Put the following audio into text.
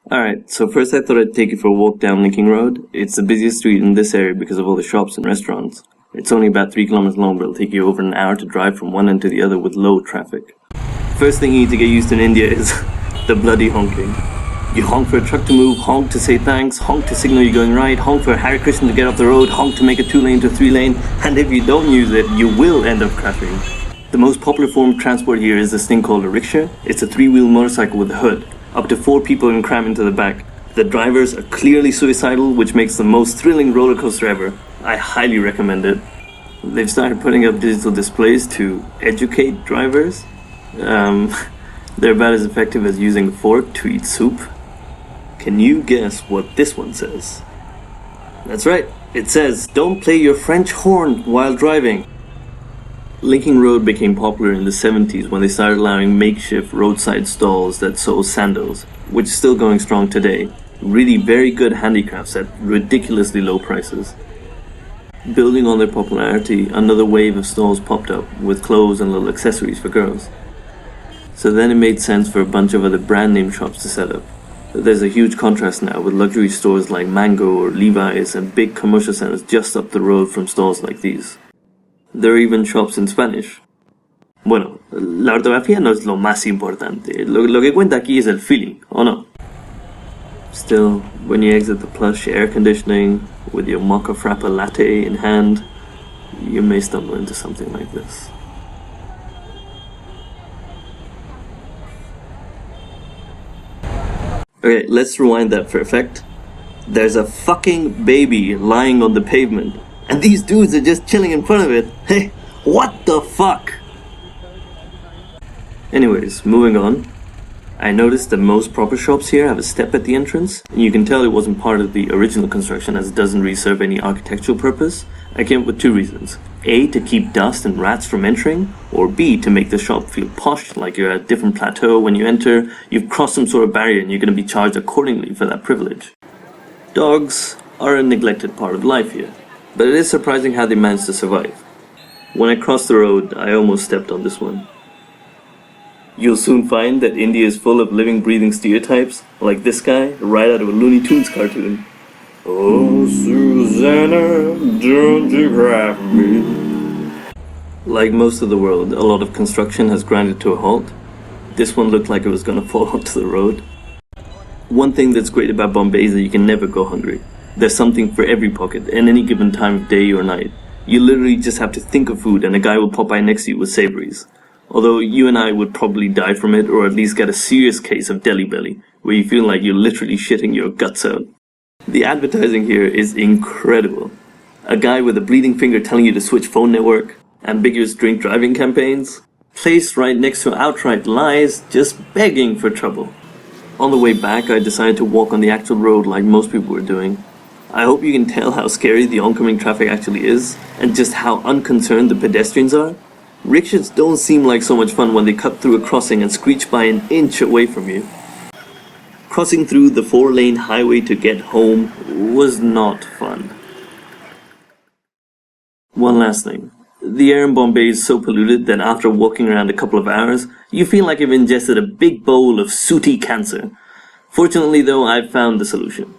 Alright, so first I thought I'd take you for a walk down Linking Road. It's the busiest street in this area because of all the shops and restaurants. It's only about 3 kilometers long, but it'll take you over an hour to drive from one end to the other with low traffic. First thing you need to get used to in India is the bloody honking. You honk for a truck to move, honk to say thanks, honk to signal you're going right, honk for Hare Krishna to get off the road, honk to make a 2-lane to a 3-lane, and if you don't use it, you will end up crashing. The most popular form of transport here is this thing called a rickshaw. It's a 3-wheel motorcycle with a hood. Up to 4 people can cram into the back. The drivers are clearly suicidal, which makes the most thrilling roller coaster ever. I highly recommend it. They've started putting up digital displays to educate drivers. They're about as effective as using a fork to eat soup. Can you guess what this one says? That's right, it says, "Don't play your French horn while driving." Linking Road became popular in the 70s when they started allowing makeshift roadside stalls that sold sandals, which is still going strong today. Really very good handicrafts at ridiculously low prices. Building on their popularity, another wave of stalls popped up with clothes and little accessories for girls. So then it made sense for a bunch of other brand name shops to set up. There's a huge contrast now with luxury stores like Mango or Levi's and big commercial centers just up the road from stalls like these. There are even shops in Spanish. Bueno, la ortografía no es lo más importante. Lo que cuenta aquí es el feeling, ¿o no? Still, when you exit the plush air conditioning with your mocha frappa latte in hand, you may stumble into something like this. Okay, let's rewind that for effect. There's a fucking baby lying on the pavement, and these dudes are just chilling in front of it. Hey, what the fuck? Anyways, moving on. I noticed that most proper shops here have a step at the entrance, and you can tell it wasn't part of the original construction as it doesn't really serve any architectural purpose. I came up with 2 reasons. A, to keep dust and rats from entering, or B, to make the shop feel posh, like you're at a different plateau when you enter, you've crossed some sort of barrier and you're going to be charged accordingly for that privilege. Dogs are a neglected part of life here, but it is surprising how they manage to survive. When I crossed the road, I almost stepped on this one. You'll soon find that India is full of living, breathing stereotypes, like this guy, right out of a Looney Tunes cartoon. Oh, Susanna, don't you grab me. Like most of the world, a lot of construction has grinded to a halt. This one looked like it was gonna fall onto the road. One thing that's great about Bombay is that you can never go hungry. There's something for every pocket, at any given time of day or night. You literally just have to think of food and a guy will pop by next to you with savories. Although you and I would probably die from it, or at least get a serious case of Delhi belly, where you feel like you're literally shitting your guts out. The advertising here is incredible. A guy with a bleeding finger telling you to switch phone network, ambiguous drink driving campaigns, placed right next to outright lies, just begging for trouble. On the way back, I decided to walk on the actual road like most people were doing. I hope you can tell how scary the oncoming traffic actually is, and just how unconcerned the pedestrians are. Rickshaws don't seem like so much fun when they cut through a crossing and screech by an inch away from you. Crossing through the 4-lane highway to get home was not fun. One last thing. The air in Bombay is so polluted that after walking around a couple of hours, you feel like you've ingested a big bowl of sooty cancer. Fortunately though, I've found the solution.